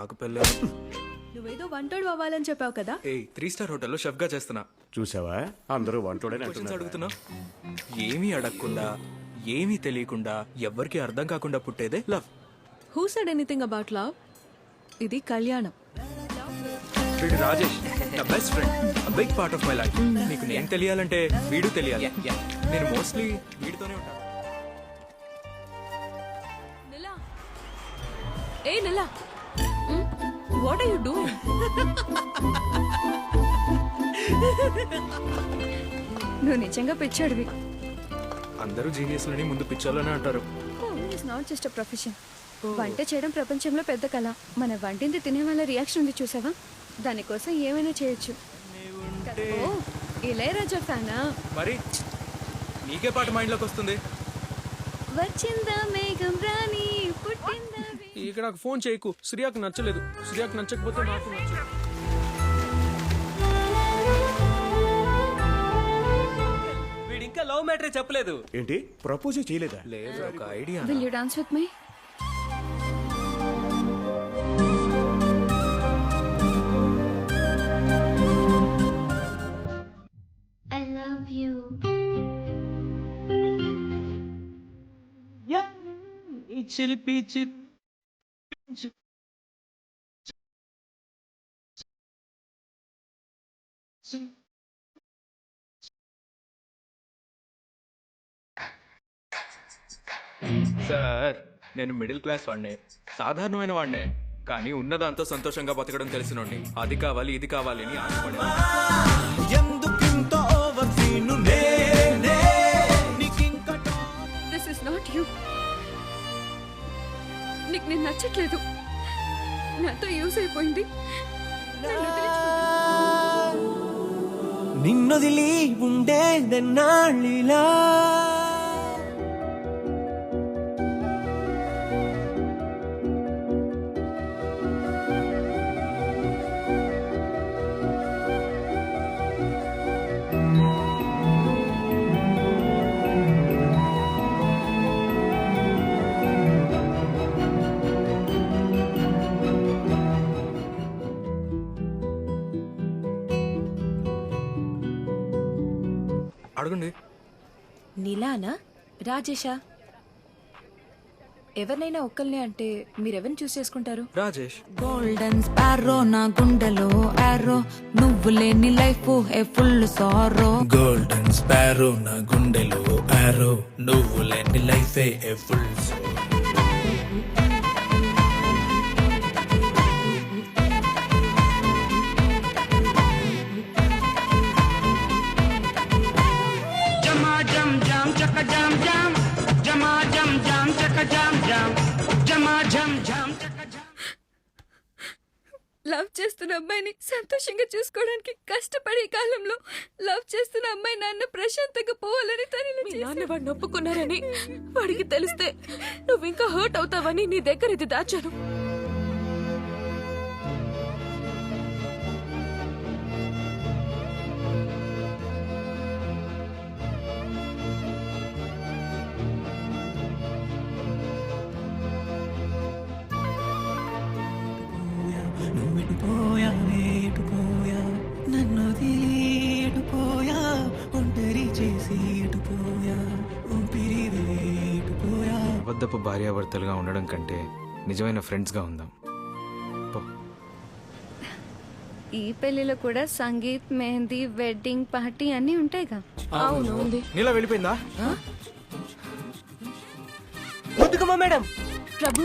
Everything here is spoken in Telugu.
నాకు పెళ్ళి. నువ్వేదో వంటోడు అవ్వాలని చెప్పావు కదా. 3 స్టార్ హోటల్లో షెఫ్ గా చేస్తున్నా. చూసావా అందరూ వంటోడని క్వశ్చన్స్ అంటున్నారు. అడుగుతున్నా. ఏమీ అడగకుండా ఏమీ తెలియకుండా ఎవ్వరికి అర్థం కాకుండా పుట్టేదే love. Who said anything about love? ఇది కళ్యాణం. వీడు రాజేష్ నా best friend, big part of my life. నీకు నేను తెలియాలంటే వీడు తెలియాలి. నేను మోస్ట్లీ వీడితోనే ఉంటాను. నిలా, ఏ Nila, what are you doing? నువ్వు నిజంగా పిచ్చాడివి. అందరూ జీనియస్లని ముందు పిచ్చాలోనే అంటారు. It's not just a profession. వంట చేయడం ప్రపంచంలో పెద్ద కళ. మన వంటింటి తినే వాళ్ళ రియాక్షన్ ఉంది చూసావా, దానికోసం ఏమైనా చేయొచ్చు. ఓ ఇళయరాజా ఫ్యానా? మరి నీకే పాట మైండ్ లోకి వస్తుంది. వచ్చిందా మేఘం రాణి పుట్టిందా ఇక్కడ నాకు ఫోన్ చేయకు. శ్రీయాకు నచ్చలేదు. శ్రీయాకు నచ్చకపోతే నాకు నచ్చలేదు. వీడు ఇంకా లవ్ మ్యాటర్ చెప్పలేదు. ఏంటి ప్రపోజ్ చేయలేదా? లేదు, ఒక idea. Will you dance with me? I love you. Sir, నేను మిడిల్ క్లాస్ వాడినే, సాధారణమైన వాడినే, కానీ ఉన్నదాంతో సంతోషంగా బతకడం తెలిసినోడిని. అది కావాలి ఇది కావాలి అని ఆశపడే. This is not you. నీకు నేను నచ్చట్లేదు. నాతో యూస్ అయిపోయింది. నన్ను వదిలించుకో. నిన్నొదిలి ఉండేదెన్నాళ్ళిలా. అడగండి. నిలానా రాజేషా? ఎవరినైనా ఒక్కల్నే అంటే మీరెవరిని చూస్ చేసుకుంటారు? రాజేష్. గోల్డెన్ స్పారో నా గుండెలో ఆరో, నువ్వు లేని లైఫ్ ఏ ఫుల్ సారో. గోల్డెన్ స్పారో నా గుండెలో ఆరో, నువ్వు లేని లైఫ్ ఏ ఫుల్ సారో. లవ్ చేస్తున్న అమ్మాయిని సంతోషంగా చూసుకోవడానికి కష్టపడే కాలంలో లవ్ చేస్తున్న అమ్మాయి నాన్న ప్రశాంతంగా పోవాలని మీ నాన్న వాడిని ఒప్పుకున్నారని వాడికి తెలిస్తే నువ్వు ఇంకా హర్ట్ అవుతావని నీ దగ్గర ఇది దాచాను. అబద్ధపు భార్యాభర్తలుగా ఉండడం కంటే నిజమైన ఫ్రెండ్స్ గా ఉందాం. ఈ పెళ్లిలో కూడా సంగీత్, మెహందీ, వెడ్డింగ్ పార్టీ అన్నీ ఉంటాయిగా. అవును ఉంది. నీలా వెళ్ళిపోయిందా? ముద్దుకమ్మా మేడం. ప్రభు